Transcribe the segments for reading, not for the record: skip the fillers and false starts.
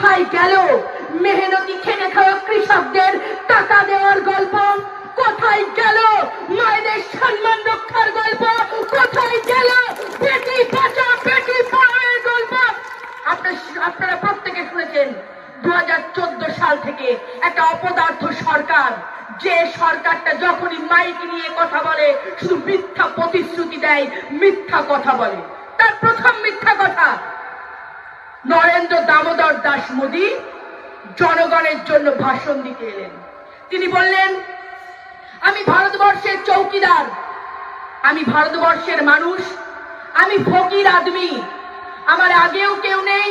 কোথায় গেল মেহনতি খেটে খাওয়া কৃষকদের টাকা দেওয়ার গল্প? কোথায় গেল মায়েদের সম্মান রক্ষার গল্প? কোথায় গেল বেটি বাঁচাও বেটি পড়ানোর গল্প? আপনারা প্রত্যেকে শুনেছেন 2014 সাল থেকে একটা অপদার্থ সরকার, যে সরকারটা যখনই মাইক নিয়ে কথা বলে শুধু মিথ্যা প্রতিশ্রুতি দেয়, মিথ্যা কথা বলে। তার প্রথম মিথ্যা কথা, নরেন্দ্র দামোদর দাস মোদী জনগণের জন্য ভাষণ দিতে এলেন। তিনি বললেন, আমি ভারতবর্ষের চৌকিদার, আমি ভারতবর্ষের মানুষ, আমি ফকির আদমি, আমার আগেও কেউ নেই,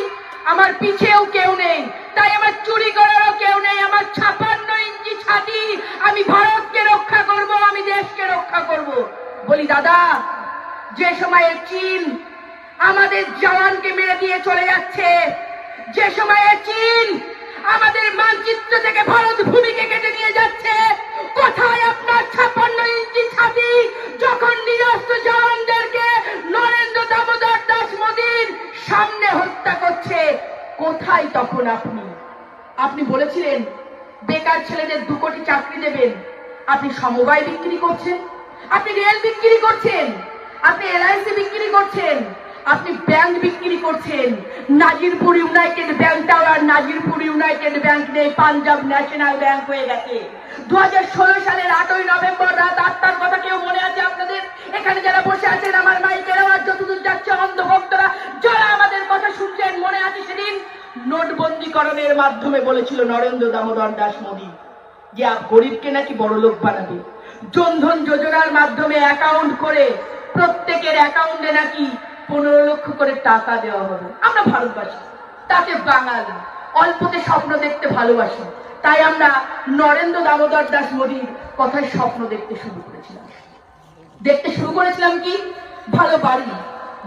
আমার পিছেও কেউ নেই, তাই আমার চুরি করারও কেউ নেই, আমার 56 ইঞ্চি ছাতি, আমি ভারতকে রক্ষা করব, আমি দেশকে রক্ষা করব। বলি দাদা, যে সময়ে চীন আমাদের জওয়ানকে মেরে দিয়ে চলে যাচ্ছে, যে সময়ে চীন আমাদের মানচিত্র থেকে ভারত ভূমিকে কেটে নিয়ে যাচ্ছে, কোথায় আপনার 56 ইঞ্চি ছাতি যখন নিরস্ত্র জওয়ানদেরকে নরেন্দ্র দামোদর দাস মোদীর সামনে হত্যা করছে, কোথায় তখন আপনি বলেছিলেন বেকার ছেলেদের 2 কোটি চাকরি দেবেন, আপনি সমবায় বিক্রি করছেন, আপনি রেল বিক্রি করছেন, আপনি এলআইসি বিক্রি করছেন, আপনি ব্যাংক বিক্রি করছেন। নাজিরপুর ইউনাইটেড ব্যাংকটাও আর নাজিরপুর ইউনাইটেড ব্যাংক নেই, পাঞ্জাব ন্যাশনাল ব্যাংক হয়ে গেছে। 2016 সালের 8ই নভেম্বর রাত 8টার কথা কেউ মনে আছে আপনাদের? এখানে যারা বসে আছেন, আমার মাইকের আওয়াজ যতদূর যাচ্ছে, অন্ধভক্তরা যারা আমাদের কথা শুনছেন, মনে আছে সেদিন নোটবন্দীকরণের মাধ্যমে বলেছিল নরেন্দ্র দামোদর দাস মোদী যে গরিবকে নাকি বড়লোক বানাবে। জনধন যোজনার মাধ্যমে অ্যাকাউন্ট করে প্রত্যেকের অ্যাকাউন্টে নাকি 15 লক্ষ করে টাকা দেওয়া হবে। আমরা ভারতবাসী, তাতে বাঙালি, অল্পতে স্বপ্ন দেখতে ভালোবাসি, তাই আমরা নরেন্দ্র দামোদর দাস মোদীর কথায় স্বপ্ন দেখতে শুরু করেছিলাম কি? ভালো বাড়ি,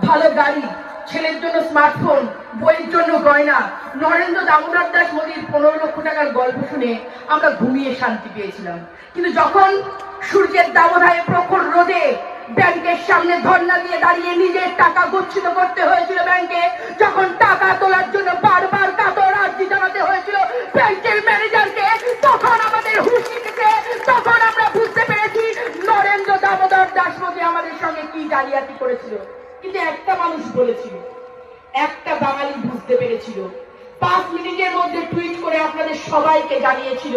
ভালো গাড়ি, ছেলের জন্য স্মার্টফোন, বইয়ের জন্য গয়না। নরেন্দ্র দামোদর দাস মোদীর 15 লক্ষ টাকার গল্প শুনে আমরা ঘুমিয়ে শান্তি পেয়েছিলাম। কিন্তু যখন সূর্যের দাবদাহে প্রখর রোদে ব্যাংকের সামনে ধর্ণা দিয়ে দাঁড়িয়ে নিজের টাকা গচ্ছিত করতে হয়েছিল ব্যাংকে, যখন টাকা তোলার জন্য বারবার কাতর আর্জি জানাতে হয়েছিল ব্যাংকের ম্যানেজারকে, তখন আমাদের হুঁশ এসেছে, তখন আমরা বুঝতে পেরেছি নরেন্দ্র দামোদর দাস মোদী আমাদের সঙ্গে কি জালিয়াতি করেছিল। কিন্তু একটা মানুষ বলেছিল, একটা বাঙালি বুঝতে পেরেছিল, 5 মিনিটের মধ্যে টুইট করে আপনাদের সবাইকে জানিয়েছিল,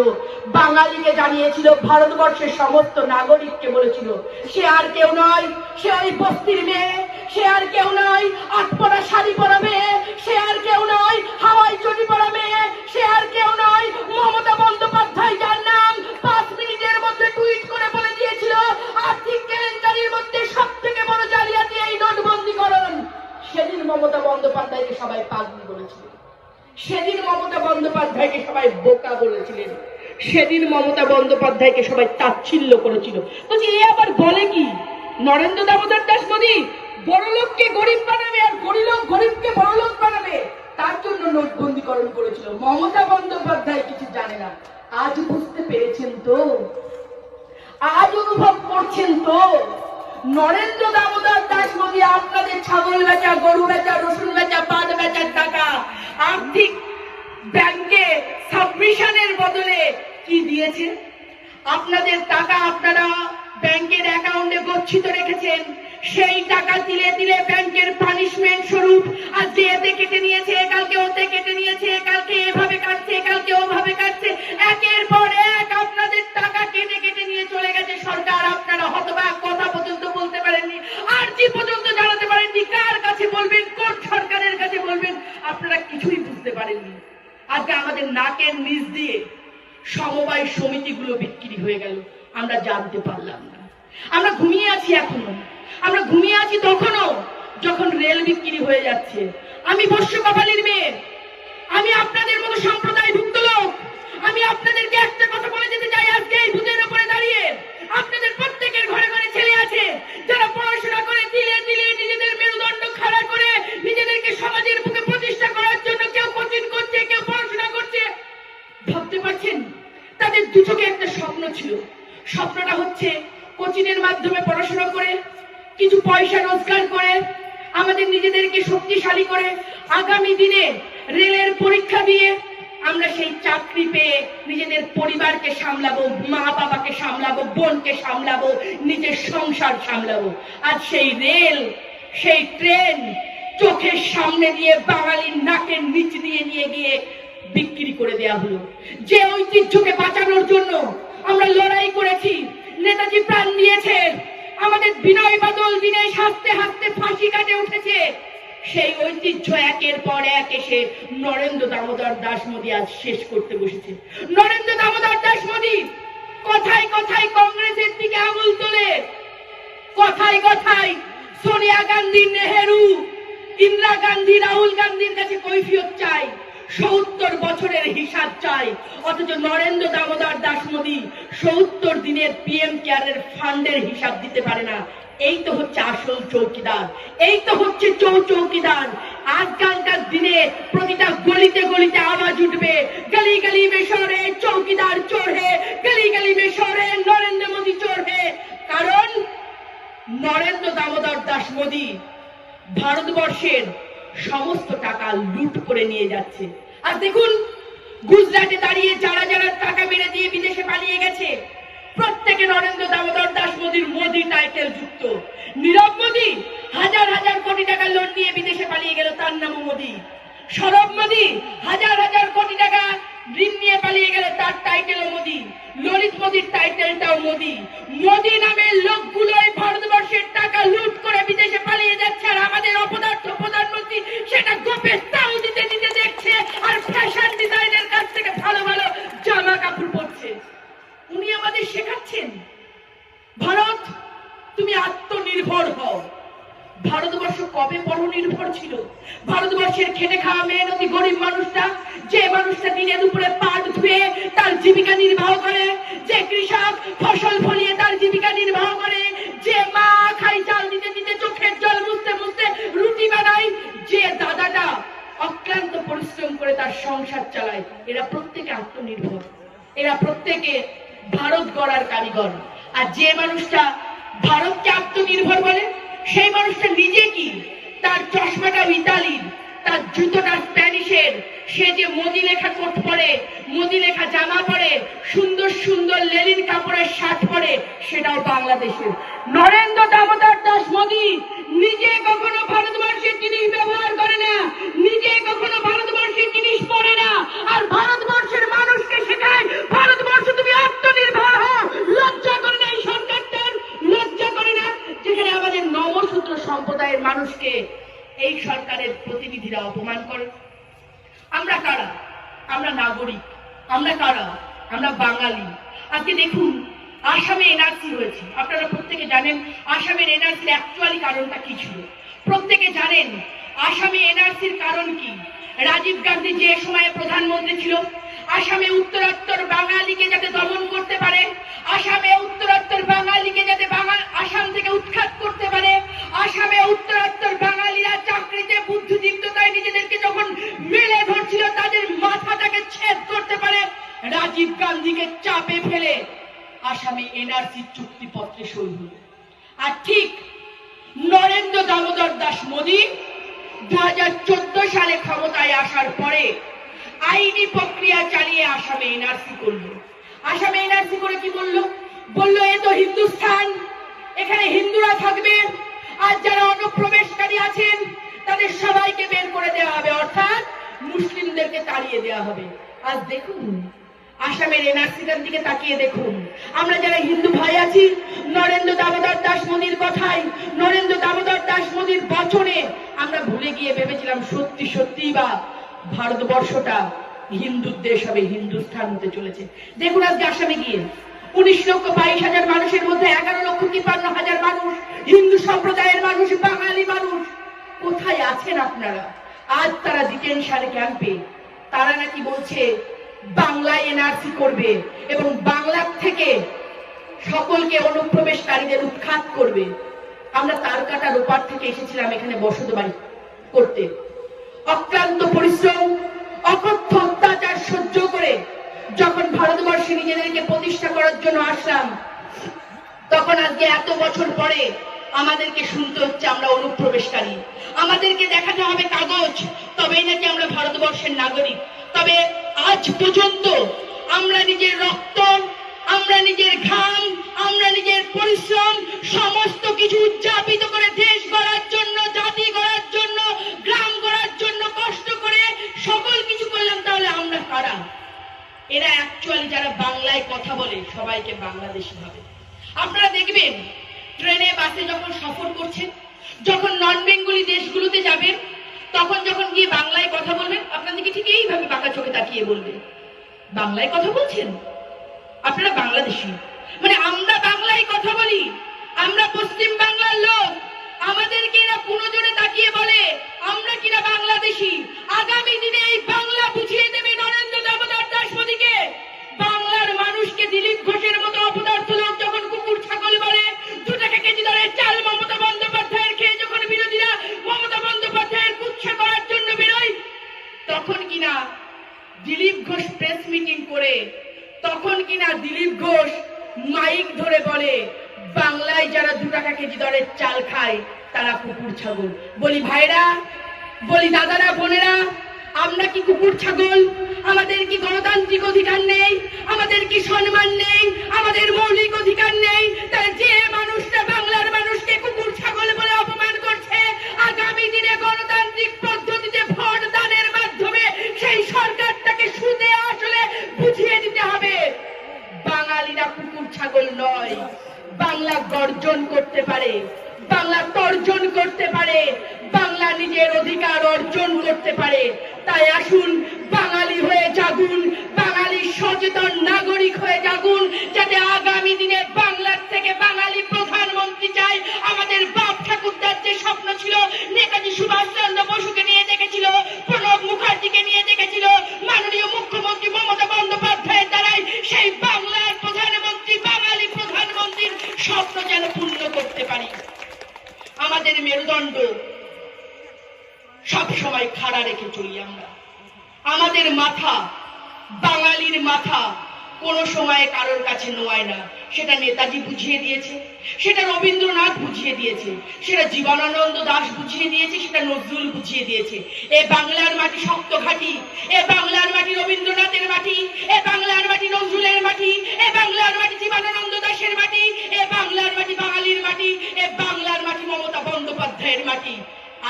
বাঙালিকে জানিয়েছিল, ভারতবর্ষের সমস্ত নাগরিককে বলেছিল, সে আর কেউ নয়, সে ওই বস্তির মেয়ে, সে আর কেউ নয় 8 পরা শাড়ি পরা মেয়ে, সে আর কেউ নয় হাওয়াই চটি পরা মেয়ে, সে আর কেউ নয় মমতা বন্দ্যোপাধ্যায়, যার নাম 5 মিনিটের মধ্যে টুইট করে বলে দিয়েছিল আর্থিক কেলেঙ্কারির মধ্যে সবথেকে বড় জালিয়াতি এই নোটবন্দীকরণ। সেদিন মমতা বন্দ্যোপাধ্যায়কে সবাই পাগলি বলেছিল, সেদিন মমতা বন্দ্যোপাধ্যায়কে সবাই বোকা বলেছিলেন, সেদিন মমতা বন্দ্যোপাধ্যায়কে সবাই তাচ্ছিল্য করেছিল। বলছি এ আবার বলে কি? নরেন্দ্র দামোদর দাস মোদী বড়লোককে গরিব বানাবে আর গরিবকে বড়লোক বানাবে, তার জন্য নোটবন্দীকরণ করেছিল। মমতা বন্দ্যোপাধ্যায় কিছু জানে না। আজ বুঝতে পেরেছেন তো? আজ অনুভব করছেন তো? নরেন্দ্র দামোদর দাস মোদী আপনাদের ছাগল বেচা, গরু বেচা, রসুন বেচা, পাট বেচার টাকা আর্থিক ব্যাংকে সাবমিশনের বদলে কি দিয়েছে? আপনাদের টাকা আপনারা ব্যাংকের অ্যাকাউন্টে গচ্ছিত রেখেছেন, সেই টাকা তিলে তিলে ব্যাংকের পানিশমেন্ট স্বরূপ আজ এতে কেটে নিয়েছে, কালকে ওতে কেটে নিয়েছে, কালকে এভাবে কাটছে, কালকে ওভাবে কাটছে, একের পর এক আপনাদের টাকা কেটে কেটে নিয়ে চলে গেছে সরকার। আপনারা হতবাক, কথা পর্যন্ত বলতে পারেননি, আর্জি পর্যন্ত জানাতে পারেননি, কার কাছে বলবেন, কোন সরকারের কাছে বলবেন, আপনারা কিছুই বুঝতে পারেননি। আজকে আমাদের নাকের নিচ দিয়ে সমবায় সমিতিগুলো বিক্রি হয়ে গেল, আমরা জানতে পারলাম না। আমরা ঘুমিয়ে আছি এখনো, আমরা ঘুমিয়ে আছি তখনও যখন রেল বিক্রি হয়ে যাচ্ছে। আমি বর্ষ কপালের মেয়ে, আমি আপনাদের মতো সম্প্রদায়ভুক্ত লোক, আমি আপনাদেরকে একটা কথা বলে যেতে চাই। আজকে এই বুঝের উপরে দাঁড়িয়ে আপনাদের প্রত্যেকের ঘরে ঘরে ছেলে আছে যারা পড়াশোনা করে দিলে দিলে নিজেদের মেরুদণ্ড খাড়া করে নিজেদেরকে সমাজের বুকে প্রতিষ্ঠা করার জন্য কেউ কোচিং করছে, কেউ পড়াশোনা করছে। ভাবতে পারছেন? তাদের দু চোখে একটা স্বপ্ন ছিল, স্বপ্নটা হচ্ছে কোচিংয়ের মাধ্যমে পড়াশোনা করে কিছু পয়সা রোজগার করে আমাদের নিজেদেরকে শক্তিশালী করে আগামী দিনে রেলের পরীক্ষা দিয়ে আমরা সেই চাকরি পেয়ে নিজেদের পরিবারকে সামলাবো, মা বাবাকে সামলাবো, বোনকে সামলাবো, নিজের সংসার সামলাবো। আর সেই রেল, সেই ট্রেন চোখের সামনে দিয়ে বাঙালির নাকের নিচ দিয়ে নিয়ে গিয়ে বিক্রি করে দেয়া হলো। যে ঐতিহ্যকে বাঁচানোর জন্য আমরা লড়াই করেছি, নেতাজি প্রাণ দিয়েছেন, আমাদের বিনয় বাদল দীনেশ হাসতে হাসতে ফাঁসি কাটে উঠেছে, সেই ঐতিহ্য একের পর এক এসে নরেন্দ্র দামোদর দাস মোদী আজ শেষ করতে বসেছে। নরেন্দ্র দামোদর দাস মোদী কথায় কথায় কংগ্রেসের দিকে আঙুল তোলে, কথায় কথায় সোনিয়া গান্ধী, নেহেরু, ইন্দিরা গান্ধী, রাহুল গান্ধীর কাছে কৈফিয়ত চাই, ৭০ বছরের হিসাব চাই। অথচ নরেন্দ্র দামোদর দাস মোদী ৭০ দিনের পিএম কেয়ারের ফান্ডের হিসাব দিতে পারে না। এই তো হচ্ছে আসল চৌকিদার, এই তো হচ্ছে চৌকিদার। আজকালকার দিনে প্রতিটা গলিতে গলিতে আওয়াজ উঠবে, গলি গলি মে শোরে চৌকিদার চোর হে, গলি গলি মে শোরে নরেন্দ্র মোদী চোর হে। কারণ নরেন্দ্র দামোদর দাস মোদী ভারতবর্ষের সমস্ত টাকা লুট করে নিয়ে যাচ্ছে। আর দেখুন, গুজরাটে দাঁড়িয়ে যারা যারা টাকা মেরে দিয়ে বিদেশে পালিয়ে গেছে, প্রত্যেকে নরেন্দ্র দামোদর দাস মোদীর মোদী টাইটেল যুক্ত। নীরব মোদী হাজার হাজার কোটি টাকা লোন নিয়ে বিদেশে পালিয়ে গেল, তার নামও মোদী। সরব মোদী হাজার হাজার কোটি টাকা ঋণ নিয়ে পালিয়ে গেল, তার টাইটেলও মোদী। ললিত মোদীর টাইটেলটাও মোদী। মোদী নামের লোকগুলোই ভারতবর্ষের টাকা লুট করে বিদেশে পালিয়ে যাচ্ছে, আর আমাদের অপদার্থ প্রধানমন্ত্রী সেটা গোপে তাও দিতে দিতে দেখছে, আর ফ্যাশন ডিজাইনের কাছ থেকে ভালো ভালো জামা কাপড় পরছে। উনি আমাদের শেখাচ্ছেন, ভারত তুমি আত্মনির্ভর হও। ভারতবর্ষ কবে পরনির্ভর ছিল? ভারতবর্ষের খেটে খাওয়া মেহনতি গরিব মানুষটা, যে মানুষটা দিনে দুপুরে পাট ধুয়ে তার জীবিকা নির্বাহ করে, যে কৃষক ফসল ফলিয়ে তার জীবিকা নির্বাহ করে, যে মা খাই চাল দিতে দিতে চোখের জল মুছতে মুছতে রুটি বানায়, যে দাদাটা অক্লান্ত পরিশ্রম করে তার সংসার চালায়, এরা প্রত্যেকে আত্মনির্ভর, এরা প্রত্যেকে ভারত গড়ার কারিগর। আর যে মানুষটা ভারতকে আত্মনির্ভর বলে, সেই মানুষটা নিজে কি, তার চশমাটা ইতালির, তার জুতোটা স্প্যানিশের, সে যে মোদী লেখা কোট পরে, মোদী লেখা জামা পরে, সুন্দর সুন্দর লেলিন কাপড়ের শার্ট পরে, সেটাও বাংলাদেশের। নরেন্দ্র দামোদর দাস মোদী নিজে কখনো ভারতবর্ষের জিনিস ব্যবহার করে না, নিজে কখনো ভারতবর্ষের জিনিস পরে না, আর ভারতবর্ষের মানুষকে শেখায় ভারতবর্ষ তুমি আত্মনির্ভর হও। লজ্জা করে না এই সরকারটার? লজ্জা করে না? যেখানে আমাদের নমশূদ্র সম্প্রদায়ের মানুষকে এই সরকারের প্রতিনিধিরা অপমান করে। আমরা কারা? আমরা নাগরিক। আমরা কারা? আমরা বাঙালি। আজকে দেখুন, আসামে এনআরসি হয়েছে, আপনারা প্রত্যেকে জানেন আসামের এনআরসির অ্যাকচুয়ালি কারণটা কি ছিল। প্রত্যেকে জানেন আসামে এনআরসির কারণ কি। রাজীব গান্ধী যে সময়ে প্রধানমন্ত্রী ছিল, আসামে উত্তরোত্তর বাঙালিকে যাতে দমন করতে পারে, আসামে উত্তরোত্তর বাঙালিকে যাতে আসাম থেকে উৎখাত করতে পারে, আসামে উত্তরোত্তর বাঙালিরা চাকরিতে বুদ্ধিদীপ্ততায় নিজেদেরকে যখন মেলে ধরছিল, তাদের মাথাটাকে ছেদ করতে পারে, রাজীব গান্ধীকে চাপে ফেলে আসামে এনআরসি চুক্তিপত্রে সই হল। আর ঠিক নরেন্দ্র দামোদর দাস মোদী 2014 সালে ক্ষমতায় আসার পরে আইনি প্রক্রিয়া চালিয়ে আসামে এনআরসি করলো। আসামে এনআরসি করে কি বললো? বললো এ তো হিন্দুস্থান, এখানে হিন্দুরা থাকবে, আর যারা অনুপ্রবেশকারী আছেন তাদের সবাইকে বের করে দেওয়া হবে, অর্থাৎ মুসলিমদেরকে তাড়িয়ে দেওয়া হবে। আজ দেখুন আসামের এনআরসিটার দিকে তাকিয়ে দেখুন, আমরা যারা হিন্দু ভাই আছি, নরেন্দ্র দামোদর দাস মোদীর কথায়, নরেন্দ্র দামোদর দাস মোদীর বচনে আমরা ভুলে গিয়ে ভেবেছিলাম সত্যি সত্যি বা ভারতবর্ষটা হিন্দুর দেশ হবে, হিন্দুস্থান হতে চলেছে। দেখুন আজকে আসামে গিয়ে 19,22,000 মানুষের মধ্যে 11,53,000 মানুষ হিন্দু সম্প্রদায়ের মানুষ, বাঙালি মানুষ। কোথায় আছেন আপনারা? আজ তারা ডিটেনশন ক্যাম্পে। তারা নাকি বলছে বাংলায় এনআরসি করবে এবং বাংলা থেকে সকলকে অনুপ্রবেশকারীদের উৎখাত করবে। আমরা তারকাটার ওপার থেকে এসেছিলাম এখানে বসত বাড়ি করতে, অক্লান্ত পরিশ্রম, অকথ্য অত্যাচার সহ্য করে যখন ভারতবর্ষে নিজেদেরকে প্রতিষ্ঠা করার জন্য আসলাম, তখন আজকে এত বছর পরে আমাদেরকে শুনতে হচ্ছে আমরা অনুপ্রবেশকারী, আমাদেরকে দেখাতে হবে কাগজ, তবেই নাকি আমরা ভারতবর্ষের নাগরিক। তবে আজ পর্যন্ত আমরা নিজের রক্ত, আমরা নিজের ঘাম, আমরা নিজের পরিশ্রম সমস্ত কিছু উদযাপিত করে দেশ গড়ার জন্য, জাতি গড়ার জন্য, গ্রাম গড়ার জন্য কষ্ট করে সকল কিছু করলাম, তাহলে আমরা কারা? এরা অ্যাকচুয়ালি যারা বাংলায় কথা বলে সবাইকে বাংলাদেশি ভাবে। আপনারা দেখবেন ট্রেনে বাসে যখন সফর করছেন, যখন নন বেঙ্গলি দেশগুলোতে যাবেন, তখন যখন গিয়ে বাংলায় কথা বলবেন আপনাদেরকে ঠিক এইভাবে বাঁকা চোখে তাকিয়ে বলবে, বাংলায় কথা বলছেন, আপনারা বাংলাদেশি। মানে আমরা বাংলায় কথা বলি, আমরা পশ্চিম বাংলার লোক, আমাদেরকে এরা পুনজোরে তাকিয়ে বলে আমরা কিনা বাংলাদেশি। আগামী দিনে এই বাংলা বুঝিয়ে দেবে নরেন্দ্র দামোদর দাস মোদীকে। বাংলার মানুষকে দিলীপ ঘোষের মতো অপদার্থ লোক যখন কুকুর ছাগল বলে, 2 টাকা কেজি দরের চাল মমতা বন্দ্যোপাধ্যায়ের খেয়ে যখন বিরোধীরা মমতা বন্দ্যোপাধ্যায়ের কুৎসা করার জন্য বেরোয়, তখন কিনা দিলীপ ঘোষ প্রেস মিটিং করে, তখন কিনা দিলীপ ঘোষ মাইক ধরে বলে বাংলায় যারা 2 টাকা কেজি দরের চাল খায় তারা কুকুর ছাগল। বলি ভাইরা, বলি দাদারা, বোনেরা, আমরা কি কুকুর ছাগল? আমাদের কি গণতান্ত্রিক অধিকার নেই? আমাদের কি সম্মান নেই? আমাদের মৌলিক অধিকার নেই? তাহলে যে মানুষটা বাংলার মানুষকে কুকুর ছাগল বলে অপমান করছে, আগামী দিনে গণতান্ত্রিক পদ্ধতিতে ভোট দানের মাধ্যমে সেই সরকারটাকে সুদে আসলে বুঝিয়ে দিতে হবে বাঙালিরা কুকুর ছাগল নয়। বাংলা গর্জন করতে পারে, বাংলা তর্জন করতে পারে, বাংলা নিজের অধিকার অর্জন করতে পারে। তাই আসুন বাঙালি হয়ে জাগুন, বাঙালি সচেতন নাগরিক হয়ে জাগুন, যাতে আগামী দিনে বাংলার থেকে বাঙালি প্রধানমন্ত্রী চাই। আমাদের বাপ ঠাকুরদার যে স্বপ্ন ছিল, নেতাজি সুভাষচন্দ্র বসুকে নিয়ে দেখেছিল, প্রণব মুখার্জিকে নিয়ে দেখেছিল, মাননীয় মুখ্যমন্ত্রী মমতা বন্দ্যোপাধ্যায়ের দ্বারাই সেই বাংলার প্রধানমন্ত্রী, বাঙালি প্রধানমন্ত্রীর স্বপ্ন যেন পূর্ণ করতে পারি। আমাদের মেরুদণ্ড সব সময় খাড়া রেখে চলি আমরা। আমাদের মাথা, বাঙালির মাথা কোনো সময় কারোর কাছে নোয়ায় না। সেটা নেতাজি বুঝিয়ে দিয়েছে, সেটা রবীন্দ্রনাথ বুঝিয়ে দিয়েছে, সেটা জীবনানন্দ দাশ বুঝিয়ে দিয়েছে, সেটা নজরুল বুঝিয়ে দিয়েছে। এ বাংলার মাটি শক্ত ঘাঁটি, এ বাংলার মাটি রবীন্দ্রনাথের মাটি, এ বাংলার মাটি নজরুলের মাটি, এ বাংলার মাটি জীবনানন্দ দাশের মাটি, এ বাংলার মাটি বাঙালির মাটি, এ বাংলার মাটি মমতা বন্দ্যোপাধ্যায়ের মাটি।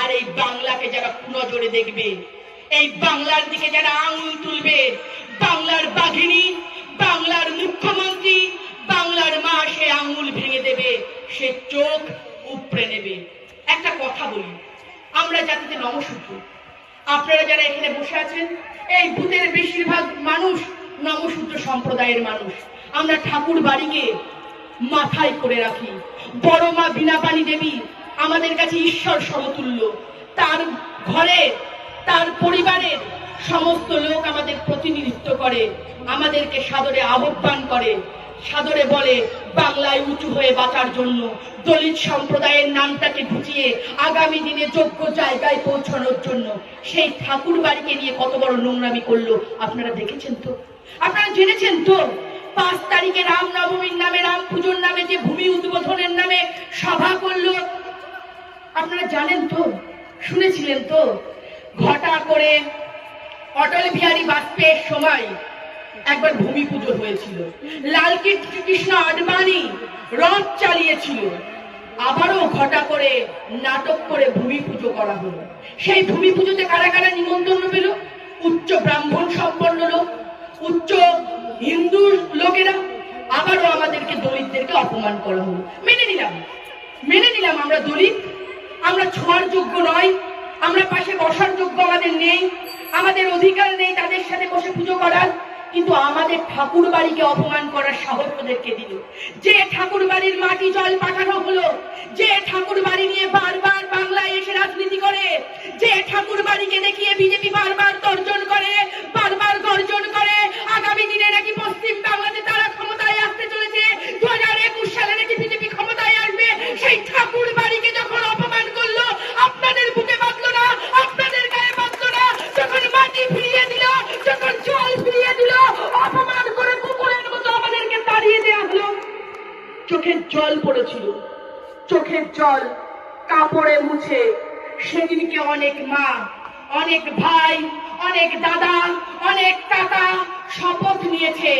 আর এই বাংলাকে যারা নজরে দেখবে, এই বাংলার দিকে যারা আঙুল তুলবে, বাংলার বাঘিনী, বাংলার মুখ্যমন্ত্রী, বাংলার মা সে আঙুল ভেঙে দেবে, সে চোখ উপড়ে নেবে। একটা কথা বলি, আমরা জাতিতে নমশূদ্র, আপনারা যারা এখানে বসে আছেন এই বুথের বেশিরভাগ মানুষ নমশূদ্র সম্প্রদায়ের মানুষ। আমরা ঠাকুর বাড়িকে মাথায় করে রাখি। বড় মা বীণাপাণি দেবী আমাদের কাছে ঈশ্বর সমতুল্য। তার ঘরে, তার পরিবারের সমস্ত লোক আমাদের প্রতিনিধিত্ব করে, আমাদেরকে সাদরে আহ্বান করে, সাদরে বলে বাংলায় উঁচু হয়ে বাঁচার জন্য, দলিত সম্প্রদায়ের নামটাকে ঘুচিয়ে আগামী দিনে যোগ্য জায়গায় পৌঁছানোর জন্য। সেই ঠাকুর বাড়িকে নিয়ে কত বড় নোংরামি করলো আপনারা দেখেছেন তো, আপনারা জেনেছেন তো। 5 তারিখে রামনবমীর নামে, রাম পুজোর নামে যে ভূমি উদ্বোধনের নামে সভা করলো, আপনারা জানেন তো, শুনেছিলেন তো। ঘটা করে অটল বিহারী বাজপেয়ীর সময় একবার ভূমি পুজো হয়েছিল, লাল কৃষ্ণ আডবাণী রথ চালিয়েছিল, আবারও ঘটা করে নাটক করে ভূমি পুজো করা হলো। সেই ভূমি পুজোতে কারা কারা নিমন্ত্রণ পেল? উচ্চ ব্রাহ্মণ সম্পন্ন লোক, উচ্চ হিন্দু লোকেরা। আবারও আমাদেরকে দলিতদেরকে অপমান করা হলো। মেনে নিলাম আমরা দলিত, আমরা ছোঁয়ার যোগ্য নয়, আমরা পাশে বসার যোগ্য আমাদের নেই, আমাদের অধিকার নেই তাদের সাথে বসে পুজো করার। কিন্তু আমাদের ঠাকুর বাড়িকে অপমান করার সাহস ওদেরকে দিল। যে ঠাকুর বাড়ির মাটি জল পাঠানো হলো, যে ঠাকুর বাড়ি নিয়ে বারবার বাংলায় এসে রাজনীতি করে, যে ঠাকুর বাড়িকে দেখিয়ে বিজেপি বারবার তর্জন করে, বারবার গর্জন করে, আগামী দিনে নাকি পশ্চিম বাংলাতে তারা ক্ষমতায় আসতে চলেছে, 2021 সালে নাকি বিজেপি ক্ষমতায় আসবে। সেই ঠাকুর বাড়িকে যখন অপমান করলো, আপনাদের বুকে বাঁধলো না, আপনাদের গায়ে বাঁধলো না। যখন মাটি ফিরিয়ে দিল, যখন জল ফিরিয়ে দিল, অপমান করে কুকুরের মতো আমাদেরকে তাড়িয়ে দেওয়া হলো। চোখের জল পড়েছিল, চোখের চোখের জল কাপড়ে মুছে সেদিনকে অনেক মা, অনেক ভাই, অনেক দাদা, অনেক কাকা শপথ নিয়েছে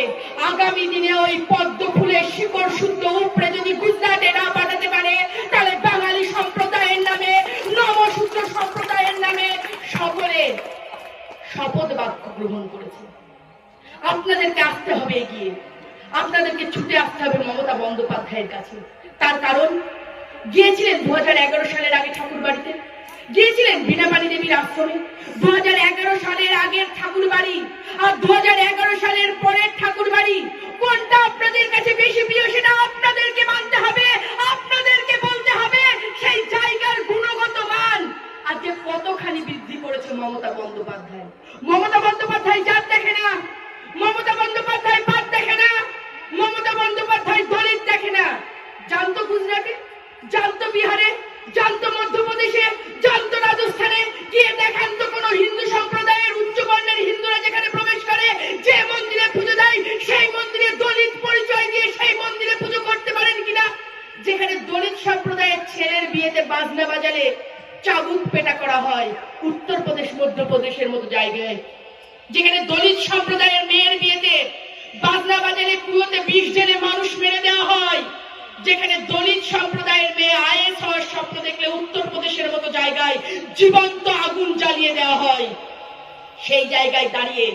আগামী দিনে ওই পদ্ম ফুলের শিকড় শুদ্ধ উপরে যদি গুজরাটে না পাঠাতে পারে তাহলে বাঙালি সম্প্রদায়ের নামে, নমশূদ্র সম্প্রদায়ের নামে সকলে শপথ বাক্য গ্রহণ করেছে। আপনাদেরকে আসতে হবে এগিয়ে, আপনাদেরকে ছুটে আসতে হবে মমতা বন্দ্যোপাধ্যায়ের কাছে। তার কারণ গিয়েছিলেন 2011 সালের আগে ঠাকুর বাড়িতে, গিয়েছিলেন বীণাপাণি দেবীর আশ্রমে। 2011 সালের আগের ঠাকুর বাড়ি আর 2011 সালের পরের ঠাকুর বাড়ি কোনটা আপনাদের কাছে বেশি প্রিয় সেটা আপনাদেরকে মানতে হবে, আপনাদেরকে বলতে হবে সেই জায়গার গুণগত মান আজকে কতখানি বৃদ্ধি করেছে মমতা বন্দ্যোপাধ্যায়। মমতা বন্দ্যোপাধ্যায় জাত দেখে না, মমতা বন্দ্যোপাধ্যায় পাত দেখে না, মমতা বন্দ্যোপাধ্যায় দলিত দেখে না। জানতো গুজরাটে, জানতো বিহারে, জানতো মধ্যপ্রদেশে, জানতো রাজস্থানে, গিয়ে দেখান তো কোন হিন্দু সম্প্রদায়ের উচ্চবর্ণের হিন্দুরা যেখানে প্রবেশ করে যে মন্দিরে পুজো দেয় সেই মন্দিরে দলিত পরিচয় দিয়ে সেই মন্দিরে পুজো করতে পারেন কিনা। যেখানে দলিত সম্প্রদায়ের ছেলের বিয়েতে বাজনা বাজালে চাবুক পেটা করা হয় উত্তরপ্রদেশ মধ্যপ্রদেশের মতো জায়গায়, যেখানে দলিত সম্প্রদায়ের মেয়ের বিয়েতে বাজনা বাজালে কুয়োতে বিষ ঢেলে মানুষ মেরে দেওয়া হয়, যেখানে দলিত সম্প্রদায়ের মেয়ে আইএস হওয়ার স্বপ্ন দেখলে উত্তরপ্রদেশের মতো জায়গায় জীবন্ত আগুন জ্বালিয়ে দেওয়া হয়, সেই জায়গায় দাঁড়িয়ে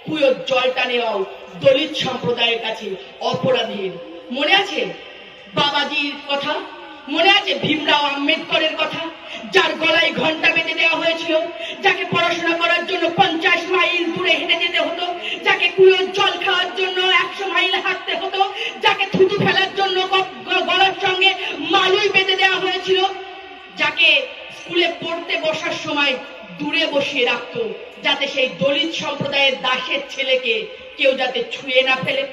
কুয়োর জলটা নেওয়াও দলিত সম্প্রদায়ের কাছে অপরাধীর। মনে আছে বাবাজির কথা, মনে আছে ভীমরাও আম্বেদকরের কথা, যার গলায় ঘন্টা বেঁধে দেওয়া হয়েছিল, যাকে পড়াশোনা করার জন্য 50 মাইল দূরে হেঁটে যেতে হতো, যাকে কুয়োর জল খাওয়ার জন্য 100 মাইল হাঁটতে হতো, যাকে থুতু ফেলার জন্য গলার সঙ্গে মালুই বেঁধে দেওয়া হয়েছিল, যাকে স্কুলে পড়তে বসার সময় দূরে বসিয়ে রাখতো যাতে সেই দলিত সম্প্রদায়ের দাসের ছেলেকে কেউ যাতে ছুঁয়ে না ফেলে।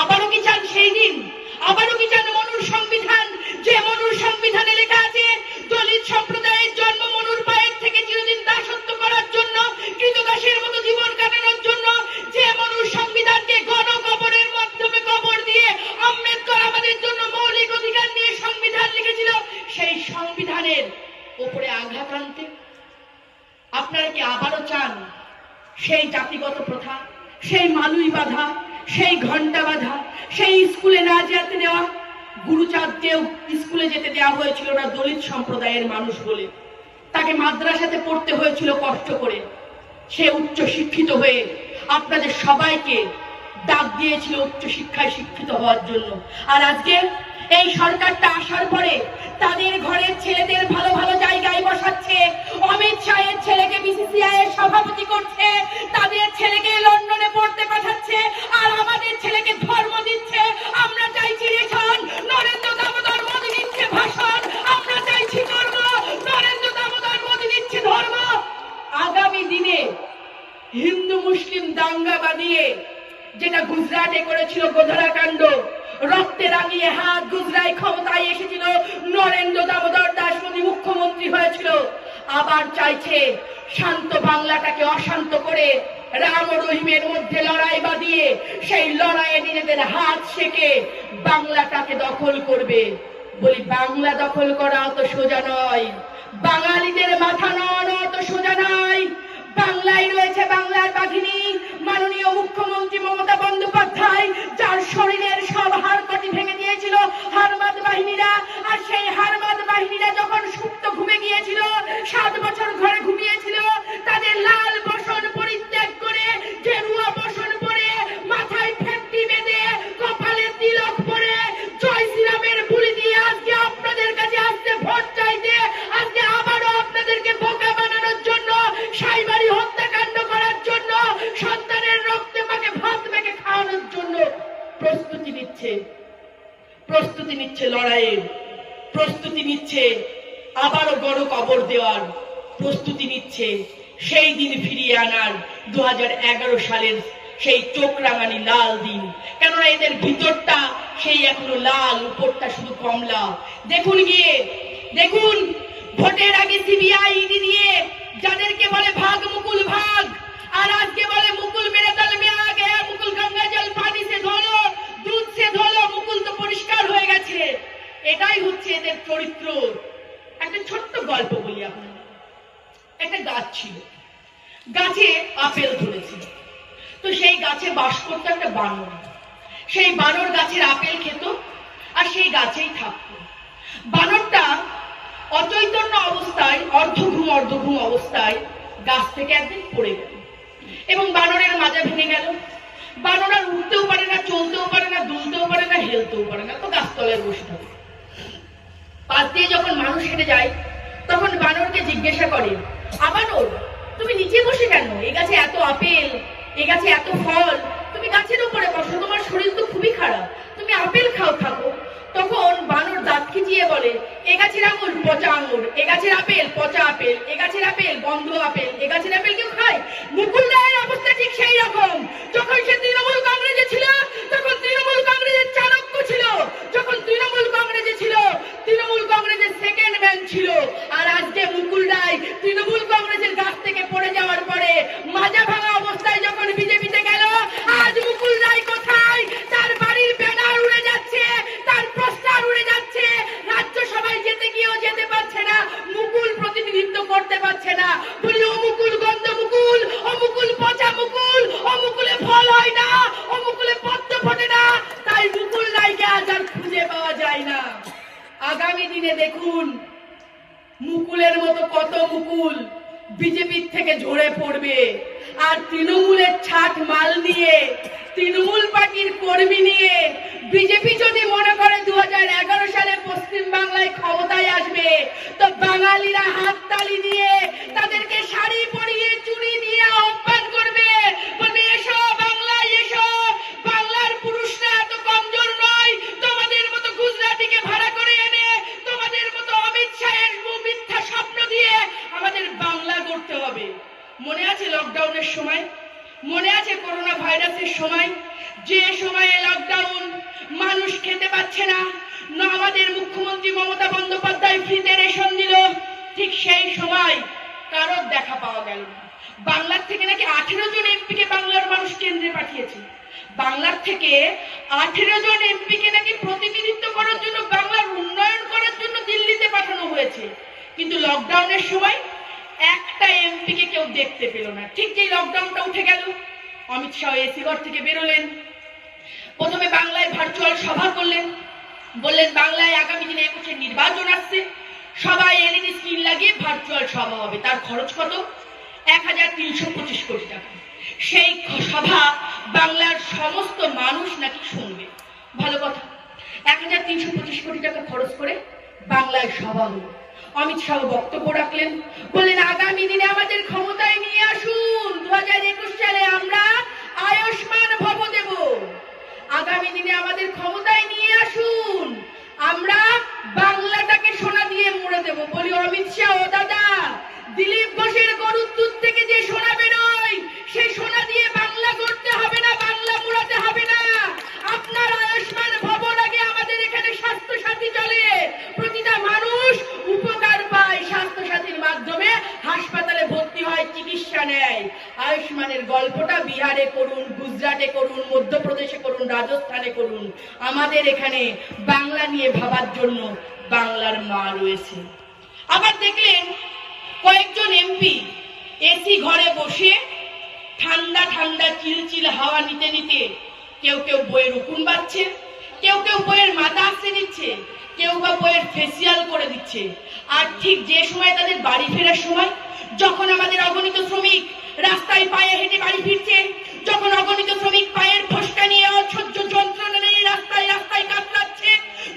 আবারও কি চান সেই দিন? আবারও কি চান মনুর সংবিধান, যে মনুর সংবিধানে লেখা আছে দলিত সম্প্রদায়ের জন্ম মনুর পায়ের থেকে চিরদিন দাসত্ব করার জন্য, কৃতদাসের মতো জীবন কাটানোর জন্য, যে মনুর সংবিধানকে গণকবরের মাধ্যমে কবর দিয়ে আম্বেদকর আমাদের জন্য মৌলিক অধিকার নিয়ে সংবিধান লিখেছিল, সেই সংবিধানের উপরে আঘাত আনতে আপনারা কি আবারও চান সেই জাতিগত প্রথা, সেই মালুই বাঁধা, সেই ঘন্টা বাঁধা, সেই স্কুলে না যেতে দেওয়া? গুরুচাঁদকেও স্কুলে যেতে দেওয়া হয়েছিল না দলিত সম্প্রদায়ের মানুষ বলে, তাকে মাদ্রাসাতে পড়তে হয়েছিল কষ্ট করে। সে উচ্চ শিক্ষিত হয়ে আপনাদের সবাইকে ডাক দিয়েছিল উচ্চ শিক্ষায় শিক্ষিত হওয়ার জন্য। আর আজকে এই সরকারটা আসার পরে তাদের ঘরের ছেলেদের ভালো ভালো জায়গায় বসাচ্ছে, অমিত শাহের ছেলেকে বিসিসিআই এর সভাপতি করছে, তাদের ছেলেকে লন্ডনে পড়তে পাঠাচ্ছে, আর আমাদের ছেলেকে ধর্ম দিচ্ছে। আমরা চাইছি রেশন, নরেন্দ্র দামোদর মোদী দিচ্ছে ভাষণ, আমরা চাইছি ধর্ম, নরেন্দ্র দামোদর মোদী দিচ্ছে ধর্ম। আগামী দিনে হিন্দু মুসলিম দাঙ্গা বাঁধিয়ে যেটা গুজরাটে করেছিল গোধরা কাণ্ড, রক্তে রাঙিয়ে হাত গুজরায় ক্ষমতায় এসেছিল, নরেন্দ্র দামোদর দাস মোদী মুখ্যমন্ত্রী হয়েছিল, আবার চাইছে শান্ত বাংলাটাকে অশান্ত করে রাম ও রহিমের মধ্যে লড়াই বাঁধিয়ে সেই লড়াইয়ে নিজেদের হাত সেকে বাংলাটাকে দখল করবে। বলি বাংলা দখল করা অত সোজা নয়, বাঙালিদের মাথা নড়ানো অত সোজা নয়। বাংলায় রয়েছে বাংলার বাঘিনী মাননীয় মুখ্যমন্ত্রী মমতা বন্দ্যোপাধ্যায়, যার শরীরের সব হাড়কটি ভেঙে দিয়েছিল হারমাদ বাহিনীরা। আর সেই হারমাদ বাহিনীরা যখন সুপ্ত ঘুমে গিয়েছিল, 7 বছর ঘরে ঘুমিয়েছিল, তাদের লাল বসন পরিত্যাগ করে গেরুয়া বসন পরে, মাথায় ফেটটি বেঁধে, কপালে তিলক পরে, জয় শ্রীরামের বুলি দিয়ে আজকে আপনাদের কাছে আসতে ভোট চাইতে, আজকে আবারও আপনাদেরকে বোকা বানানোর জন্য, সাইবারি হত্যাকাণ্ড করার জন্য, সন্তানের রক্তে মাকে ভাত মেখে খাওয়ানোর জন্য প্রস্তুতি নিচ্ছে লড়াইয়ের, প্রস্তুতি নিচ্ছে আবারও গড় কবর দেওয়ার, প্রস্তুতি নিচ্ছে সেই দিন ফিরিয়ে আনার 2011 সালের সেই চোখ রাঙানি লাল দিন। কেননা এদের ভিতরটা সেই এখনো লাল, উপরটা শুধু কমলা। দেখুন গিয়ে, দেখুন ভোটের আগে সিবিআই ইডি দিয়ে যাদেরকে বলে ভাগ মুকুল ভাগ, আর আজকে বলে মুকুল মেরে দল মে আ গয়া, মুকুল গঙ্গা জল পানি সে ধোলো, দুধ সে ধোলো, মুকুল তো পরিষ্কার হয়ে গেছে। এটাই হচ্ছে এদের চরিত্র। সেই গাছে বাস করতো একটা বানর। সেই বানর গাছের আপেল খেত আর সেই গাছেই থাকতো। বানরটা অচৈতন্য অবস্থায়, অর্ধঘুম অবস্থায় গাছ থেকে একদিন পড়ে গেল এবং বানরের মাজা ভেঙে গেল। বানর আর উঠতেও পারে না, চলতেও পারে না, দুলতেও পারে না, হেলতেও পারে না, তো গাছতলায় বসে থাকে। পাশ দিয়ে যখন মানুষ হেঁটে যায় তখন বানরকে জিজ্ঞাসা করে, বানর, তুমি নিচে বসে কেন? এই গাছে এত আপেল, এই গাছে এত ফল, তুমি গাছের উপরে বসো, তোমার শরীর তো খুবই খারাপ, তুমি আপেল খাও, থাকো। তখন বানর দাঁত খিচিয়ে বলে, এ গাছের আঙুর পচা আঙুর, এ গাছের আপেল পচা আপেল, এ গাছের আপেল গন্ধ আপেল, এ গাছের আপেল কেউ খায়? মুকুল রায়ের অবস্থা ঠিক সেই রকম। যখন সে তৃণমূল কংগ্রেসে ছিল তখন তৃণমূল কংগ্রেসের চাণক্য ছিল, যখন তৃণমূল কংগ্রেসে ছিল তৃণমূল কংগ্রেসের সেকেন্ড ম্যান ছিল। আর আজকে মুকুল রায় তৃণমূল কংগ্রেসের গাছ থেকে পড়ে যাওয়ার পরে মাজা ভাঙা অবস্থায় যখন বিজেপিতে গেল, আজ মুকুল রায় কোথায়? তার বাড়ির ব্যানার উড়ে যাচ্ছে, তার পোস্টার উড়ে যাচ্ছে, রাজ্যসভায় যেতে গিয়েও যেতে পারছে না, মুকুল প্রতিনিধিত্ব করতে পারছে না। বলি, ও মুকুল গন্ধ মুকুল, ও মুকুল পচা মুকুল, ও মুকুলে ফল হয় না, ও মুকুলে পদ্ম ফোটে না, তাই মুকুল রায়কে আজ আর খুঁজে পাওয়া যায় না। আগামী দিনে দেখুন মুকুলের মতো কত মুকুল বিজেপির থেকে ঝরে পড়বে, আর তৃণমূলের ছাট মাল নিয়ে, তৃণমূল পার্টির কর্মী নিয়ে বিজেপি যদি মনে করে 2011 সালে পশ্চিম বাংলায় ক্ষমতায় আসবে, তো বাঙালিরা হাততালি দিয়ে তাদেরকে শাড়ি পরিয়ে চুড়ি দিয়ে আহ্বান করবে, বলবে, এসো বাংলায় এসো, বাংলার পুরুষরা এত কমজোর নয়, তোমাদের মতো গুজরাটিকে ভাড়া করে এনে, তোমাদের মতো অমিত শাহের মিথ্যা স্বপ্ন দিয়ে আমাদের বাংলা গড়তে হবে। মনে আছে লকডাউনের সময়, মনে আছে করোনা ভাইরাসের সময়, যে সময়ে লকডাউন, মানুষ খেতে পাচ্ছে না, আমাদের মুখ্যমন্ত্রী মমতা বন্দ্যোপাধ্যায় ফ্রিতে রেশন দিল, ঠিক সেই সময় কারোর দেখা পাওয়া গেল না। বাংলার থেকে নাকি 18 জন এমপিকে বাংলার মানুষ কেন্দ্রে পাঠিয়েছে, বাংলার থেকে 18 জন এমপিকে নাকি প্রতিনিধিত্ব করার জন্য, বাংলার উন্নয়ন করার জন্য দিল্লিতে পাঠানো হয়েছে। কিন্তু লকডাউনের সময় একটা এমপিকে কেউ দেখতে পেল না। ঠিক যেই লকডাউনটা উঠে গেল, অমিত শাহ এসি ঘর থেকে বেরোলেন, প্রথমে বাংলায় ভার্চুয়াল সভা করলেন, বললেন বাংলায় আগামী দিনে 21 নির্বাচন আসছে, সবাই এলইডি স্ক্রিন লাগিয়ে ভার্চুয়াল সভা হবে, তার খরচ কত? 1325 কোটি টাকা। সেই সভা বাংলার সমস্ত মানুষ নাকি শুনবে। ভালো কথা, 1325 কোটি টাকা খরচ করে বাংলায় সভা হলো। অমিত শাহ বক্তব্য রাখলেন, বললেন আগামী দিনে আমাদের ক্ষমতায় নিয়ে আসুন, 2021 সালে আমরা আয়ুষ্মান ভব দেব, আগামী দিনে আমাদের ক্ষমতায় নিয়ে আসুন, আমরা বাংলাটাকে সোনা দিয়ে মুড়ে দেব। বলি, অমিত শাহ, ও দাদা, দিলীপ ঘোষের গরুর দুধ থেকে যে সোনা বেরোয়, সেই সোনা দিয়ে বাংলা গড়তে হবে না, বাংলা মুড়াতে হবে না। আপনার আয়ুষ্মান ভবন আগে আমাদের এখানে স্বাস্থ্য সাথী চলে, প্রতিটা মানুষ উপকার পায়, স্বাস্থ্য সাথীর মাধ্যমে হাসপাতালে ভর্তি হয়, চিকিৎসা নেয়। আয়ুষ্মানের গল্পটা বিহারে করুন, গুজরাটে করুন, মধ্যপ্রদেশে করুন, রাজস্থানে করুন, আমাদের এখানে বাংলা নিয়ে ভাবার জন্য বাংলার মা রয়েছে। আবার দেখলেন কয়েকজন এমপি এসি ঘরে বসে ঠান্ডা ঠান্ডা চিলচিল হাওয়া নিতে নিতে কেউ কেউ বইয়ের উকুন বাজছে, কেউ কেউ বইয়ের মাথা আসতে দিচ্ছে, কেউ বা বইয়ের ফেসিয়াল করে দিচ্ছে। আর ঠিক যে সময় তাদের বাড়ি ফেরার সময়, যখন আমাদের অগণিত শ্রমিক রাস্তায় পায়ে হেঁটে বাড়ি ফিরছে, যখন অগণিত শ্রমিক পায়ের ফসকা নিয়ে অসহ্য যন্ত্রণা নিয়ে রাস্তায় রাস্তায় কাতরাচ্ছে,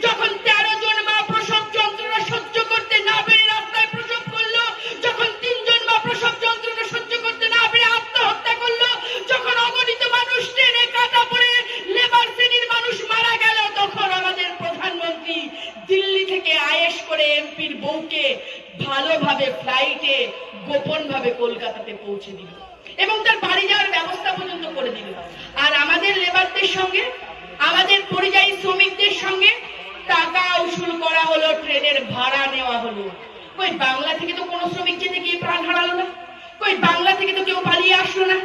যখন 13 জন মা প্রসব যন্ত্রণা সহ্য করতে না পেরে রাস্তায় প্রসব করলো, যখন 3 জন মা প্রসব যন্ত্রণা সহ্য করতে না পেরে আত্মহত্যা করলো, যখন অগণিত মানুষ ট্রেনে কাটা পড়ে লেবার শ্রেণীর মানুষ মারা গেল, তখন আমাদের প্রধানমন্ত্রী দিল্লি থেকে আয়েশ করে এমপির বউকে ভালোভাবে ফ্লাইটে গোপন ভাবে কলকাতাতে পৌঁছে দিল এবং তার বাড়ি যাওয়ার ব্যবস্থা পর্যন্ত করে দিল। আর আমাদের লেবারদের সঙ্গে, আমাদের পরিযায়ী শ্রমিকদের সঙ্গে টাকা উসুল করা হলো, ট্রেনের ভাড়া নেওয়া হলো। কই বাংলা থেকে তো কোনো শ্রমিক যেতে গিয়ে প্রাণ হারালো না, কই বাংলা থেকে তো কেউ পালিয়ে আসলো না,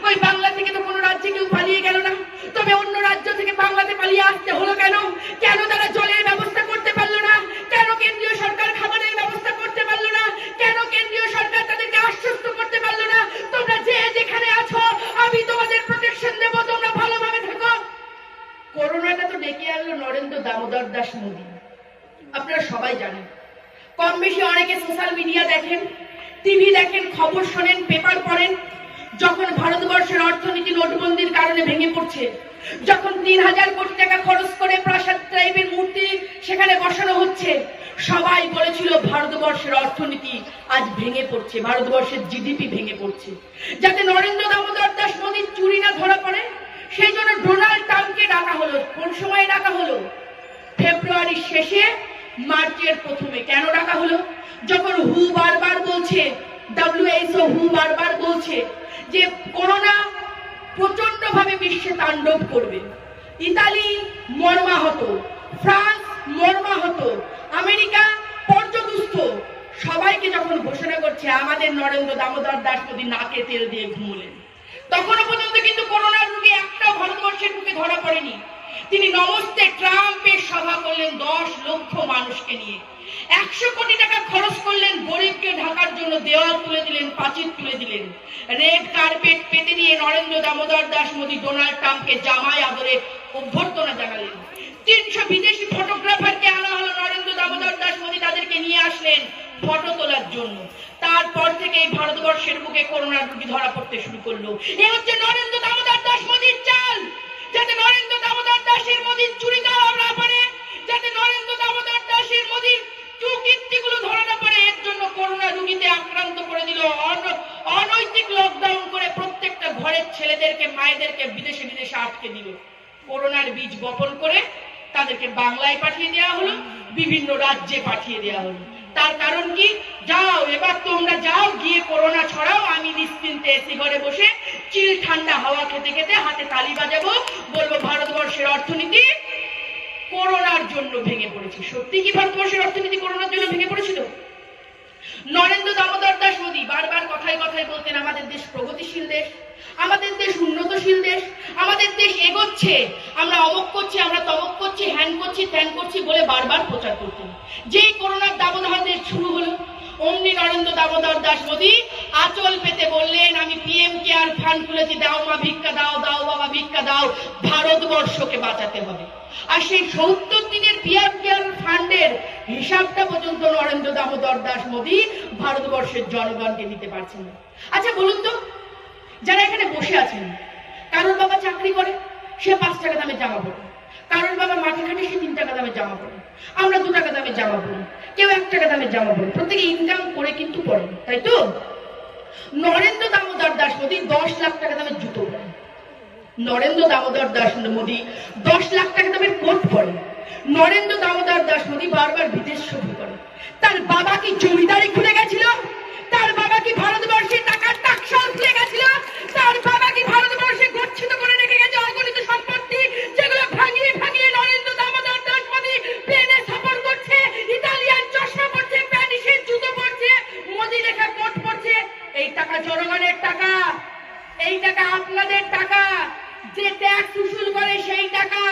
কই বাংলা থেকে তো কোনো রাজ্যে কেউ পালিয়ে গেল না। তবে অন্য রাজ্য থেকে বাংলাতে পালিয়ে আসতে হলো কেন? কেন তারা জলের ব্যবস্থা করতে পারলো না? কেন কেন্দ্রীয় সরকার খাবারের ব্যবস্থা করতে পারলো না? কেন কেন্দ্রীয় সরকার তাদেরকে আশ্বস্ত করতে পারলো না, তোমরা যে যেখানে আছো আমি তোমাদের প্রোটেকশন নরেন্দ্র দামোদর দাস মোদী। আপনারা সবাই জানেন, কম বেশি অনেকে সোশ্যাল মিডিয়া দেখেন, টিভি দেখেন, খবর শোনেন, পেপার পড়েন। যখন ভারতবর্ষের অর্থনীতি নোটবন্দির কারণে ভেঙে পড়ছে, যখন 3000 কোটি টাকা খরচ করে প্রাসাদ টাইপের মূর্তি সেখানে বসানো হচ্ছে, সবাই বলেছিল ভারতবর্ষের অর্থনীতি আজ ভেঙে পড়ছে, ভারতবর্ষের জিডিপি ভেঙে পড়ছে। যাতে নরেন্দ্র দামোদর দাস মোদীর চুরি না ধরা পড়ে, সেই জন্য ডোনাল্ড ট্রাম্পকে ডাকা হলো। কোন সময় ডাকা হলো? ফেব্রুয়ারির শেষে, মার্চের প্রথমে। কেন ডাকা হলো? যখন হু বারবার বলছে, WHO হু বারবার বলছে যে করোনা প্রচন্ড ভাবে বিশ্বে তাণ্ডব করবে, ইতালি মর্মাহত, ফ্রান্স মর্মাহত, আমেরিকা পর্যদুস্ত, সবাইকে যখন ঘোষণা করছে, আমাদের নরেন্দ্র দামোদর দাস মোদী নাকে তেল দিয়ে ঘুমলেন। তখনও পর্যন্ত কিন্তু করোনার রোগী একটাও ভারতবর্ষের বুকে ধরা পড়েনি। তিনি নমস্তে ট্রাম্পের সভা করলেন 10 লক্ষ মানুষকে নিয়ে, 100 কোটি টাকা খরচ করলেন গরিবকে ঢাকার জন্য, দেওয়াল তুলে দিলেন, প্রাচীর তুলে দিলেন, রেড কার্পেট পেতে দিয়ে নরেন্দ্র দামোদর দাস মোদী ডোনাল্ড ট্রাম্পকে জামাই আদরে অভ্যর্থনা জানালেন। 300 বিদেশি ফটোগ্রাফারকে আনা হলো নরেন্দ্র দামোদর দাস মোদী, তাদেরকে নিয়ে আসলেন ফটো তোলার জন্য। তারপর থেকে ভারতবর্ষের বুকে করোনার রোগী ধরা পড়তে শুরু করলো। এই হচ্ছে নরেন্দ্র দামোদর দাস মোদীর চাল। যাতে নরেন্দ্র দামোদর দাসের মোদীর চুরি ধরা না পড়ে, যাতে নরেন্দ্র দামোদর দাসের মোদীর কুকীর্তিগুলো ধরা না পড়ে, এর জন্য করোনা রোগীতে আক্রান্ত করে দিল। অনৈতিক লকডাউন করে প্রত্যেকটা ঘরের ছেলেদেরকে, মায়েদেরকে বিদেশে বিদেশে আটকে দিল। করোনার বীজ বপন করে তাদেরকে বাংলায় পাঠিয়ে দেওয়া হলো, বিভিন্ন রাজ্যে পাঠিয়ে দেওয়া হলো। তার কারণ কি? যাও এবার তোমরা যাও, গিয়ে করোনা ছড়াও, আমি নিশ্চিন্তে এসি ঘরে বসে চিল ঠান্ডা হাওয়া খেতে খেতে হাতে তালি বাজাবো, বলবো ভারতবর্ষের অর্থনীতি করোনার জন্য ভেঙে পড়েছে। সত্যি কি ভারতবর্ষের অর্থনীতি করোনার জন্য ভেঙে পড়েছিল? নরেন্দ্র দামোদর দাস মোদী বারবার কথায় কথায় বলতেন, আমাদের দেশ প্রগতিশীল দেশ, আমাদের দেশ উন্নতশীল দেশ, আমাদের দেশ এগোচ্ছে, আমরা অমক করছি, আমরা তমক করছি, হ্যান করছি, ত্যান করছি বলে বারবার প্রচার করতেন। যেই করোনার দাবদাহ শুরু হলো, অমনি নরেন্দ্র দামোদর দাস মোদী আঁচল পেতে বললেন, আমি PM কেয়ার ফান্ড খুলেছি, দাও মা ভিক্ষা দাও, দাও বাবা ভিক্ষা দাও, ভারতবর্ষকে বাঁচাতে হবে। আর সেই 70 দিনের PM কেয়ার ফান্ডের হিসাবটা পর্যন্ত নরেন্দ্র দামোদর দাস মোদী ভারতবর্ষের জনগণকে দিতে পারছেন না। আচ্ছা বলুন তো, যারা এখানে বসে আছেন, কারোর বাবা চাকরি করে, সে 5 টাকা দামে জামা পরে, কারোর বাবা মাঠে ঘাটে, সে 3 টাকা দামে জামা পরে, আমরা 2 টাকা দামে জামা পরি, কেউ 1 টাকা দামে জামা পরে, প্রত্যেকে ইনকাম করে কিন্তু পড়ে, তাই তো? নরেন্দ্র দামোদর দাস মোদী 10 লাখ টাকা দামের জুতো পরে, নরেন্দ্র দামোদর দাস মোদী 10 লাখ টাকা দামের কোট পরে, নরেন্দ্র দামোদর দাস মোদী বারবার বিদেশ সফর করে। তার বাবা কি জমিদারি খুলে গেছিল? তার বাবা কি ভারতবর্ষে টাকার টাকশাল খুলে গেছিল? তার বাবা কি ভারতবর্ষে গচ্ছিত করে রেখে গেছে অগণিত সম্পত্তি, যেগুলো ভাঙিয়ে ভাঙিয়ে নরেন্দ্র দামোদর দাস মোদী প্লেনে সফর করছে, ইতালিয়ান চশমা পড়ছে, প্যারিসের জুতো পড়ছে, মোদী লেখা কোট পড়ছে? এই টাকা জনগণের টাকা, এই টাকা আপনাদের টাকা, যে ট্যাক্স উসুল করে সেই টাকা।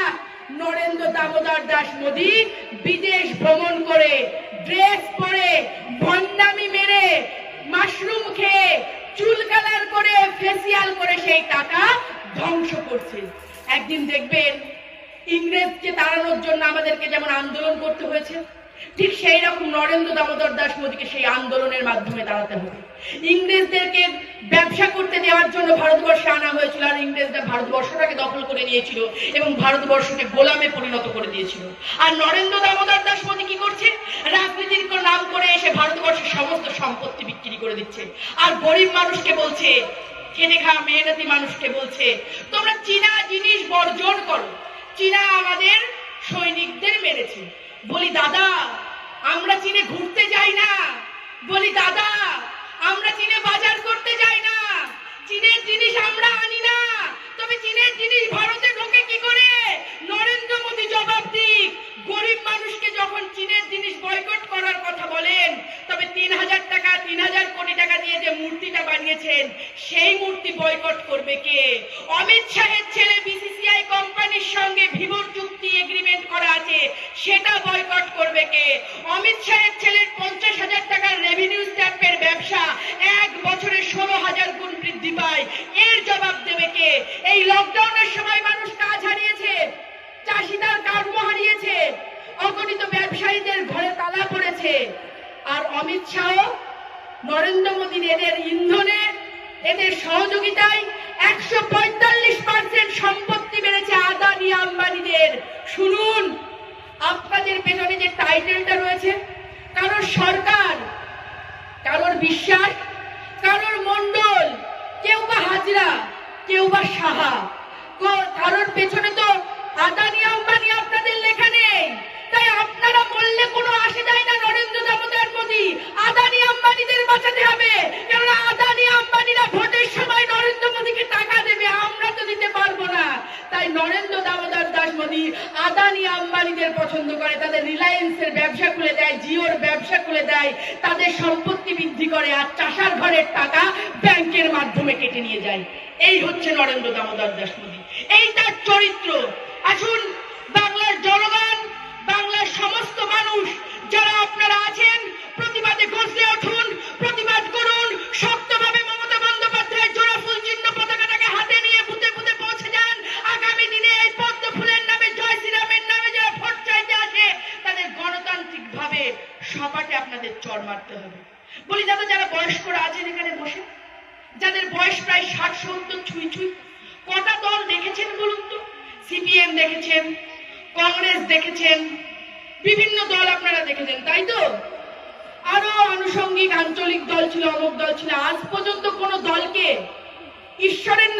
নরেন্দ্র দামোদর দাস মোদী বিদেশ ভ্রমণ করে, ড্রেস পরে, ভণ্ডামি মেরে, মাশরুম খেয়ে, চুল কালার করে, ফেসিয়াল করে সেই টাকা ধ্বংস করছে। একদিন দেখবেন ইংরেজকে তাড়ানোর জন্য আমাদেরকে যেমন আন্দোলন করতে হয়েছে, ঠিক সেই রকম নরেন্দ্র দামোদর দাস মোদীকে সেই আন্দোলনের মাধ্যমে দাঁড়াতে হবে। ইংরেজদেরকে ব্যবসা করতে দেওয়ার জন্য ভারতবর্ষে আনা হয়েছিল, আর ইংরেজরা ভারতবর্ষটাকে দখল করে নিয়েছিল এবং ভারতবর্ষকে গোলামে পরিণত করে দিয়েছিল। আর নরেন্দ্র দামোদর দাস মোদী কি করছে? রাজনীতির নাম করে এসে ভারতবর্ষের সমস্ত সম্পত্তি বিক্রি করে দিচ্ছে, আর গরিব মানুষকে বলছে, খেটে খাওয়া মেহনতি মানুষকে বলছে, তোমরা চীনা জিনিস বর্জন করো, চীনা আমাদের সৈনিকদের মেরেছে। বলি দাদা, আমরা চীনে ঘুরতে যাই না, বলি দাদা আমরা চীনে বাজার করতে যাই না, চীনের জিনিস আমরা আনি না, তবে চীনের জিনিস ভারতে ঢোকে কি করে? নরেন্দ্র মোদী জবাব দিক। গরিব মানুষকে যখন চীনের জিনিস বয়কট করার কথা বলেন, তবে 3000 টাকা, 3000 কোটি টাকা দিয়ে যে মূর্তিটা বানিয়েছেন, সেই মূর্তি বয়কট করবে কে? অমিত শাহের ছেলে BCCI কোম্পানির সঙ্গে ভিভোর চুক্তি এগ্রিমেন্ট করা আছে, সেটা বয়কট করবে কে? অমিত শাহের ছেলের 50,000 টাকার রেভিনিউ স্ট্যাম্পের ব্যবসা 1 বছরে 16,000 গুণ বৃদ্ধি পায়, এর জবাব দেবে কে? এই লকডাউনের সময় মানুষ কাজ হারিয়েছে, চাষি তার কর্ম হারিয়েছে, ব্যবসায়ীদের ঘরে তালা পড়েছে, আর অমিত শাহ নরেন্দ্র মোদীর এদের ইন্ধনে, এদের সহযোগিতায় 145% সম্পত্তি বেড়েছে আদানি আম্বানিদের। শুনুন, আপনাদের পেছনে যে টাইটেলটা রয়েছে, কারোর সরকার, কারোর বিশ্বাস, কারোর মন্ডল, কেউ বা হাজরা, কেউ বা সাহা, কারোর পেছনে তো আদানি আম্বানি আপনাদের লেখা নেই। তাই আপনারা বললে কোনো আসে যায় না নরেন্দ্র দামোদর মোদী। আদানি আম্বানিদের বাঁচাতে হবে, কেননা আদানি আম্বানিরা ভোটের সময় নরেন্দ্র মোদীকে টাকা দেবে, আমরা তো দিতে পারবো না। তাই নরেন্দ্র দামোদর দাস মোদী আদানি আম্বানিদের পছন্দ করে, তাদের রিলায়েন্সের ব্যবসা খুলে দেয়, জিওর ব্যবসা খুলে দেয়, তাদের সম্পত্তি বৃদ্ধি করে, আর চাষার ঘরের টাকা ব্যাংকের মাধ্যমে কেটে নিয়ে যায়। এই হচ্ছে নরেন্দ্র দামোদর দাস মোদী, এই তার চরিত্র। আসুন, বাংলার জনগণ, বাংলার সমস্ত মানুষ যারা আপনারা আছেন, প্রতিবাদে গর্জে উঠুন, প্রতিবাদ করুন, শক্তভাবে মমতা বন্দ্যোপাধ্যায়ের জোড়া ফুল চিহ্ন পতাকাটাকে হাতে নিয়ে বুথে বুথে পৌঁছে যান। আগামী দিনে এই পদ্ম ফুলের নামে, জয় শ্রীরামের নামে যারা ভোট চাইতে আসে, তাদের গণতান্ত্রিক ভাবে সপাটে আপনাদের চড় মারতে হবে। বলি, যারা বয়স্করা আছেন এখানে বসে, যাদের বয়স প্রায় 60-70 ছুঁই ছুঁই, কটা দল দেখেছেন বলুন তো? সিপিএম দেখেছেন, কংগ্রেস দেখেছেন, বিভিন্ন দল আপনারা দেখেছেন, তাই তো? আরো আনুষঙ্গিক আঞ্চলিক দল ছিল, অমুক দল ছিল। আজ পর্যন্ত কোন দলকে ঈশ্বরের